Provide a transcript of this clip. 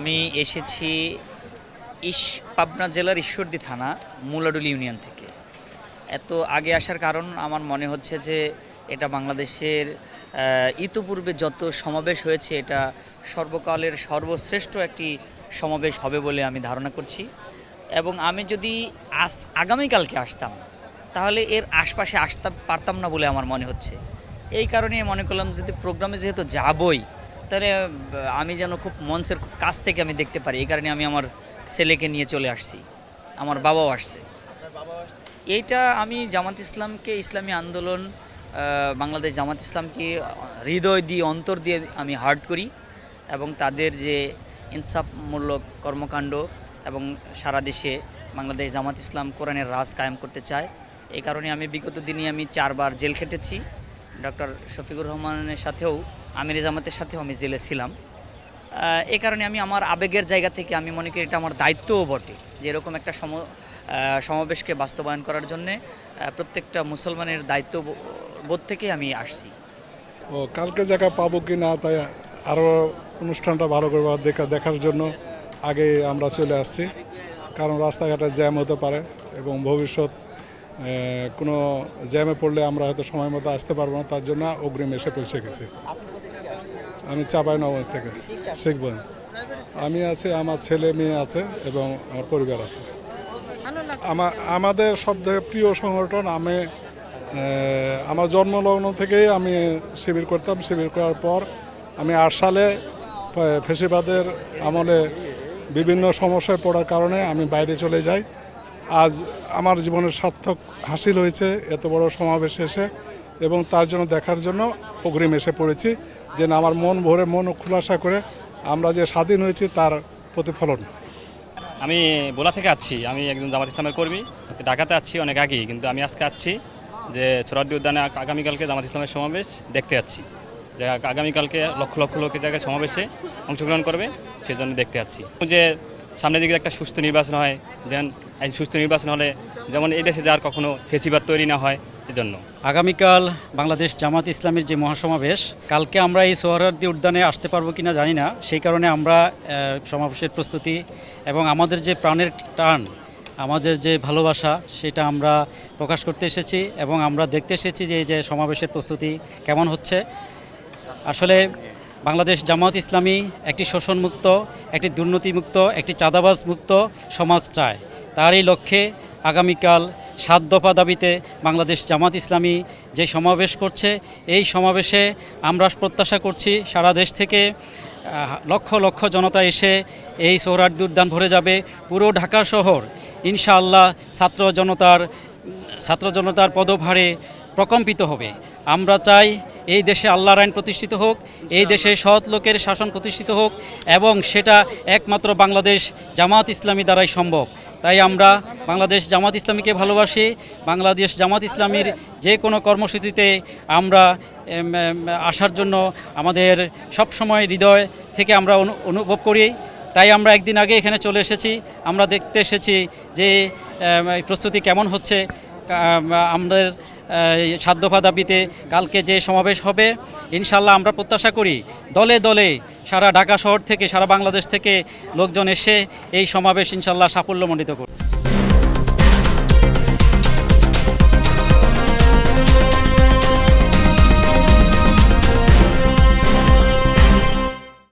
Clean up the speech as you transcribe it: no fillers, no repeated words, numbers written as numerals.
আমি এসেছি পাবনা জেলার ঈশ্বরদী থানা মুলাডুলি ইউনিয়ন থেকে। এত আগে আসার কারণ আমার মনে হচ্ছে যে এটা বাংলাদেশের ইতিপূর্বে যত সমাবেশ হয়েছে এটা সর্বকালের সর্বশ্রেষ্ঠ একটি সমাবেশ হবে বলে আমি ধারণা করছি। এবং আমি যদি আগামীকালকে আসতাম তাহলে এর আশপাশে আসতে পারতাম না বলে আমার মনে হচ্ছে। এই কারণে মনে করলাম যদি প্রোগ্রামে যেহেতু যাবই তাহলে আমি যেন খুব মঞ্চের কাছ থেকে আমি দেখতে পারি। এই কারণে আমি আমার ছেলেকে নিয়ে চলে আসছি, আমার বাবাও আসছে। এইটা আমি জামাত ইসলামকে, ইসলামী আন্দোলন, বাংলাদেশ জামাত ইসলামকে হৃদয় দিয়ে, অন্তর দিয়ে আমি হার্ট করি এবং তাদের যে ইনসাফমূলক কর্মকাণ্ড এবং সারা দেশে বাংলাদেশ জামাত ইসলাম কোরআনের রাজ কায়েম করতে চায়। এই কারণে আমি বিগত দিনে আমি 4 বার জেল খেটেছি। ডক্টর শফিকুর রহমানের সাথেও, আমির জামাতের সাথেও আমি জেলে ছিলাম। এই কারণে আমি আমার আবেগের জায়গা থেকে আমি মনে করি এটা আমার দায়িত্বও বটে যে এরকম একটা সমাবেশকে বাস্তবায়ন করার জন্যে প্রত্যেকটা মুসলমানের দায়িত্ববোধ থেকে আমি আসছি। কালকে জায়গা পাবো কি না তাই আরও অনুষ্ঠানটা ভালো করে দেখার জন্য আগে আমরা চলে আসছি, কারণ রাস্তাঘাটে জ্যাম হতে পারে এবং ভবিষ্যৎ কোনো জ্যামে পড়লে আমরা হয়তো সময় মতো আসতে পারবো না, তার জন্য অগ্রিম এসে পৌঁছে গেছি। আমি চাঁপাইনবাবগঞ্জ থেকে শিখব। আমি আছি, আমার ছেলে মেয়ে আছে এবং আমার পরিবার আছে। আমাদের সবথেকে প্রিয় সংগঠন। আমার জন্মলগ্ন থেকেই আমি শিবির করতাম। শিবির করার পর আমি 8 সালে ফ্যাসিবাদের আমলে বিভিন্ন সমস্যায় পড়ার কারণে আমি বাইরে চলে যাই। আজ আমার জীবনের সার্থক হাসিল হয়েছে এত বড় সমাবেশ এসে, এবং তার জন্য দেখার জন্য অগ্রিম এসে পড়েছি যে আমার মন ভরে, মন খোলাসা করে আমরা যে স্বাধীন হয়েছি তার প্রতিফলন। আমি বোলা থেকে আসছি, আমি একজন জামাত ইসলামের কর্মী। ঢাকাতে আসছি অনেক আগেই, কিন্তু আমি আজকে আসছি যে সোহরাওয়ার্দী উদ্যানে আগামীকালকে জামাত ইসলামের সমাবেশ দেখতে যাচ্ছি। যে আগামীকালকে লক্ষ লক্ষ লোকের জায়গায় সমাবেশে অংশগ্রহণ করবে, সেজন্য দেখতে যাচ্ছি। যে সামনের দিকে একটা সুস্থ নির্বাচন হয়, যেন এই সুস্থ নির্বাচন হলে যেমন এই দেশে যার কখনো ফেসিবাদ তৈরি না হয়, এজন্য আগামীকাল বাংলাদেশ জামাত ইসলামের যে মহাসমাবেশ, কালকে আমরা এই সোহরাওয়ার্দী উদ্যানে আসতে পারবো কিনা জানি না। সেই কারণে আমরা সমাবেশের প্রস্তুতি এবং আমাদের যে প্রাণের টান, আমাদের যে ভালোবাসা, সেটা আমরা প্রকাশ করতে এসেছি এবং আমরা দেখতে এসেছি যে এই যে সমাবেশের প্রস্তুতি কেমন হচ্ছে। আসলে বাংলাদেশ জামাত ইসলামী একটি শোষণমুক্ত, একটি দুর্নীতিমুক্ত, একটি চাঁদাবাজ মুক্ত সমাজ চায়। তার এই লক্ষ্যে আগামীকাল 7 দফা দাবিতে বাংলাদেশ জামাত ইসলামী যে সমাবেশ করছে, এই সমাবেশে আমরা প্রত্যাশা করছি সারা দেশ থেকে লক্ষ লক্ষ জনতা এসে এই সোহরাওয়ার্দী উদ্যান ভরে যাবে। পুরো ঢাকা শহর ইনশাআল্লাহ ছাত্র জনতার পদভারে প্রকম্পিত হবে। আমরা চাই এই দেশে আল্লাহর আইন প্রতিষ্ঠিত হোক, এই দেশে সৎ লোকের শাসন প্রতিষ্ঠিত হোক, এবং সেটা একমাত্র বাংলাদেশ জামাত ইসলামী দ্বারাই সম্ভব। তাই আমরা বাংলাদেশ জামাত ইসলামীকে ভালোবাসি। বাংলাদেশ জামাত ইসলামীর যে কোনো কর্মসূচিতে আমরা আসার জন্য আমাদের সবসময় হৃদয় থেকে আমরা অনুভব করি। তাই আমরা একদিন আগে এখানে চলে এসেছি, আমরা দেখতে এসেছি যে প্রস্তুতি কেমন হচ্ছে। আমাদের 7 দফা দাবিতে কালকে যে সমাবেশ হবে, ইনশাল্লাহ আমরা প্রত্যাশা করি দলে দলে সারা ঢাকা শহর থেকে, সারা বাংলাদেশ থেকে লোকজন এসে এই সমাবেশ ইনশাল্লাহ সাফল্যমণ্ডিত করবে।